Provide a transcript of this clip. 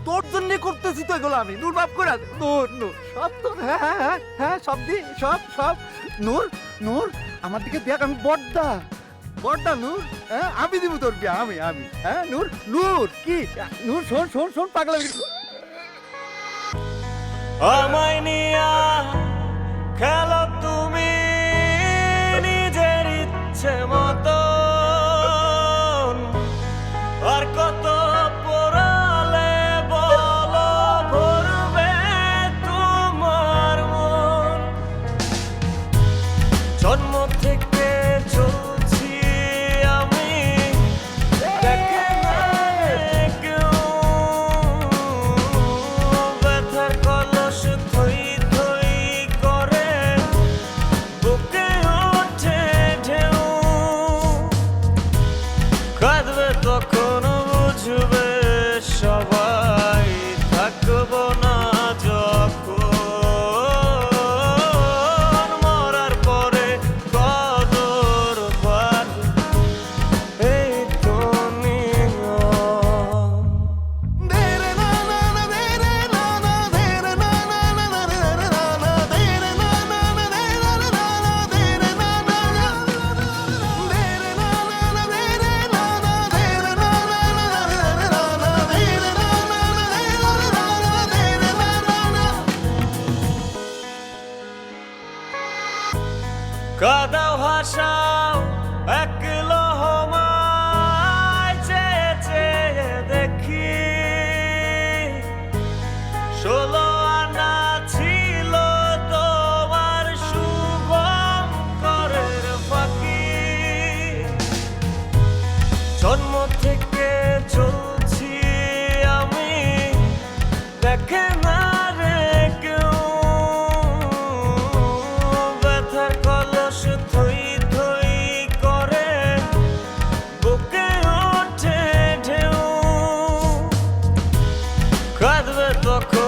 তোর জন্য করতেছি তো এগুলো আমি। নূর মাফ করে দে। নূর নূর সব তোর। হ্যাঁ হ্যাঁ হ্যাঁ হ্যাঁ সব দি সব সব। নূর নূর আমার দিকে দেখ, আমি বড়দা বড়দা নূর। হ্যাঁ আমি দিব তোর বিয়া, আমি হ্যাঁ নূর নূর কি নূর শোন শোন শোন পাগলা আমায় নিয়া খেলো তুমি নিজের ইচ্ছে মতো, আর কত পড়ালে বলো ভরবে তোমার মন। জন্ম থেকে চলছি আমি, দেখে না কেউ ব্যথার কলস থই থই করে বুকে ওঠে ঢেউ। কাঁদবে তখন বুঝবে সবাই, থাকবো না যখন মরার পরে কদর পাবে এই দুনিয়া। কাদাও হাসাও এক লহমায় চেয়ে চেয়ে দেখি, 16 আনা ছিল তোমার শুভম করের ফাঁকি। জন্ম থেকে চলছি আমি, দেখে না রে কেউ ব্যথার কলস থই থই করে বুকে ওঠে ঢেউ। কাঁদবে তখন